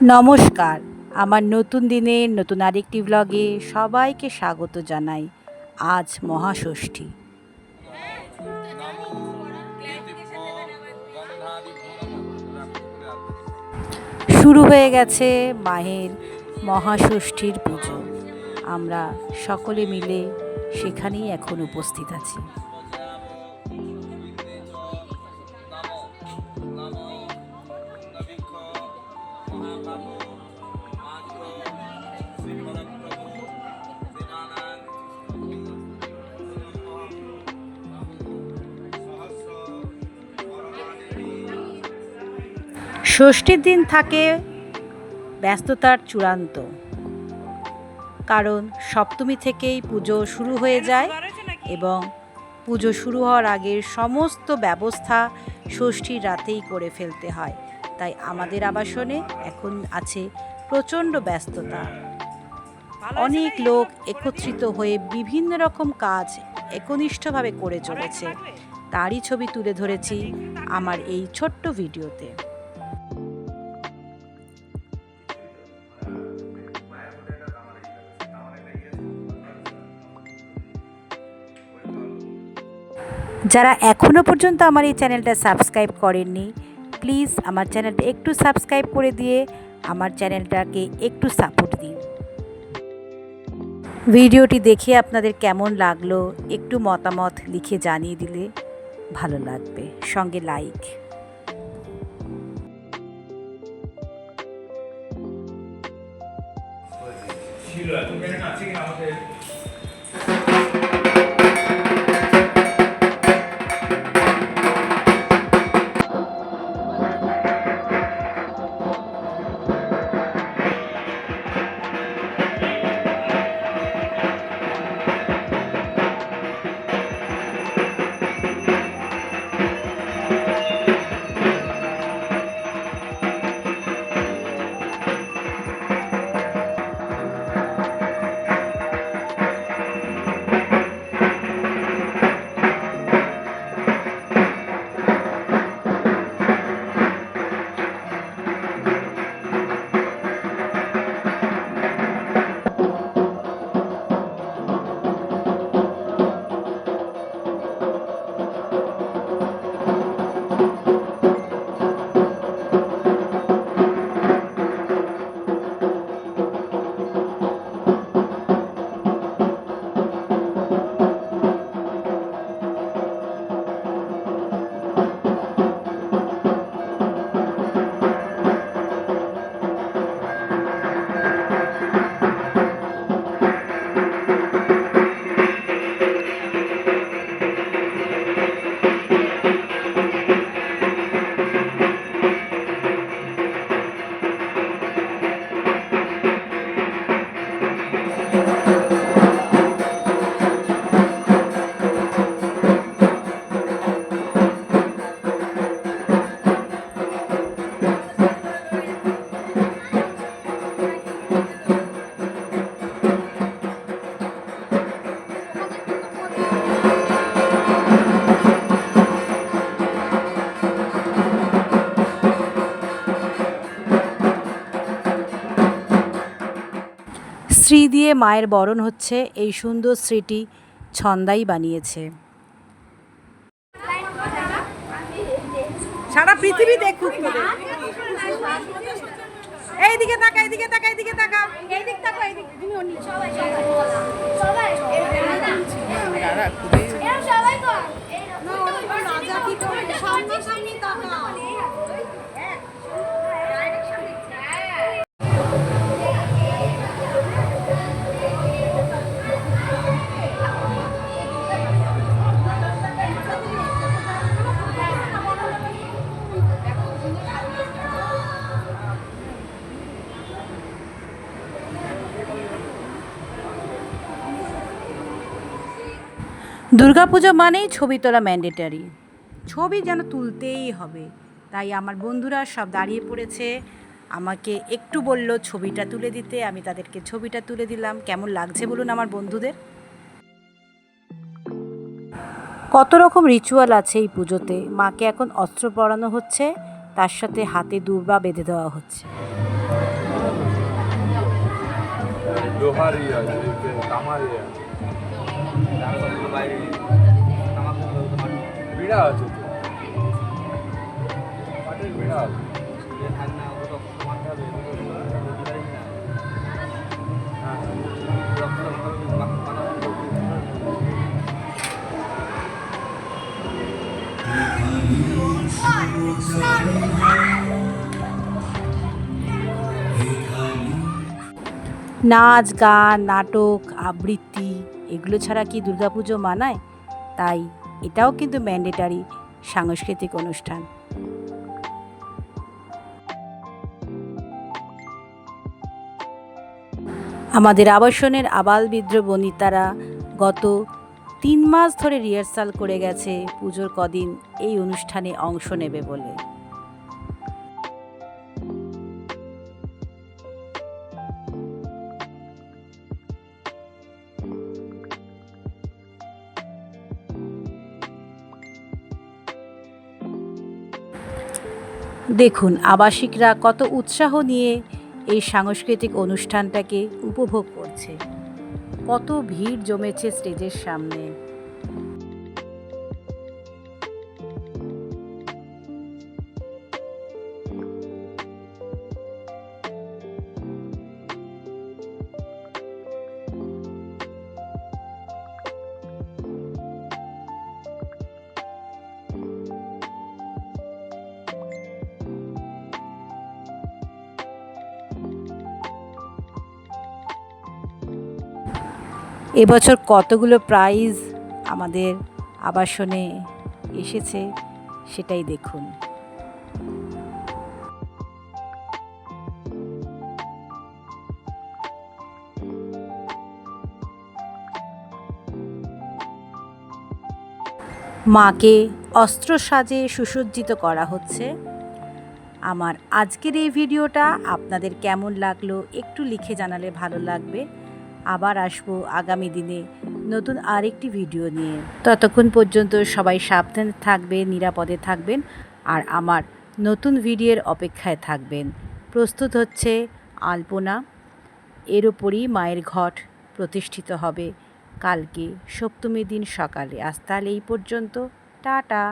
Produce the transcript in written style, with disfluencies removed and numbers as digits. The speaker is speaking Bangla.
নমস্কার, আমার নতুন দিনের নতুন আরেকটি ব্লগে সবাইকে স্বাগত জানাই। আজ মহাষষ্ঠী। শুরু হয়ে গেছে মায়ের মহাষষ্ঠীর পুজো। আমরা সকলে মিলে সেখানেই এখন উপস্থিত আছি। ষষ্ঠীর দিন থাকে ব্যস্ততার চূড়ান্ত, কারণ সপ্তমী থেকেই পুজো শুরু হয়ে যায় এবং পুজো শুরু হওয়ার আগের সমস্ত ব্যবস্থা ষষ্ঠীর রাতেই করে ফেলতে হয়। তাই আমাদের আবাসনে এখন আছে প্রচণ্ড ব্যস্ততা। অনেক লোক একত্রিত হয়ে বিভিন্ন রকম কাজ একনিষ্ঠভাবে করে চলেছে। তারই ছবি তুলে ধরেছি আমার এই ছোট্ট ভিডিওতে। যারা এখনও পর্যন্ত আমার এই চ্যানেলটা সাবস্ক্রাইব করেননি, প্লিজ আমার চ্যানেলটা একটু সাবস্ক্রাইব করে দিয়ে আমার চ্যানেলটাকে একটু সাপোর্ট দিন। ভিডিওটি দেখে আপনাদের কেমন লাগলো একটু মতামত লিখে জানিয়ে দিলে ভালো লাগবে, সঙ্গে লাইক। শ্রী দিয়ে মায়ের বরণ হচ্ছে। এই সুন্দর শ্রীটি ছন্দাই বানিয়েছে। সারা পৃথিবী দেখুক। এইদিকে তাকা, এইদিকে তাকা, এইদিকে তাকা, এইদিক তাকা, এইদিক তুমি অন্য সবাই সবাই সবাই তো না ওরা রাজা কি করে সামনে সামনে তাকা। দুর্গাপুজো মানেই ছবি তোলা ম্যান্ডেটারি, ছবি যেন তুলতেই হবে। তাই আমার বন্ধুরা সব দাঁড়িয়ে পড়েছে, আমাকে একটু বলল ছবিটা তুলে দিতে, আমি তাদেরকে ছবিটা তুলে দিলাম। কেমন লাগছে বলুন আমার বন্ধুদের? কত রকম রিচুয়াল আছে এই পুজোতে। মাকে এখন অস্ত্র পরানো হচ্ছে, তার সাথে হাতে দূর্বা বেঁধে দেওয়া হচ্ছে। লোহার ইয়ে আছে, তামার ইয়ে আছে, বাইরে বিড়া আছে তো, কাঠের বিড়া আছে। নাচ গান নাটক আবৃত্তি এগুলো ছাড়া কি দুর্গাপুজো মানায়? তাই এটাও কিন্তু ম্যান্ডেটারি সাংস্কৃতিক অনুষ্ঠান। আমাদের আবাসনের আবালবৃদ্ধ বনিতারা গত 3 মাস ধরে রিহার্সাল করে গেছে পুজোর কদিন এই অনুষ্ঠানে অংশ নেবে বলে। দেখুন আবাসিকরা কত উৎসাহ নিয়ে এই সাংস্কৃতিক অনুষ্ঠানটাকে উপভোগ করছে, কত ভিড় জমেছে স্টেজের সামনে। এবছর কতগুলো প্রাইজ আমাদের আবাসনে এসেছে সেটাই দেখুন। মাকে অস্ত্র সাজে সুসজ্জিত করা হচ্ছে। আমার আজকের এই ভিডিওটা আপনাদের কেমন লাগলো একটু লিখে জানালে ভালো লাগবে। আবার আসবো আগামী দিনে নতুন আরেকটি ভিডিও নিয়ে। ততক্ষণ পর্যন্ত সবাই সাবধানে থাকবেন, নিরাপদে থাকবেন আর আমার নতুন ভিডিওর অপেক্ষায় থাকবেন। প্রস্তুত হচ্ছে আলপনা, এর ওপরই মায়ের ঘট প্রতিষ্ঠিত হবে কালকে সপ্তমীর দিন সকালে। আজ তাহলে এই পর্যন্ত, টাটা।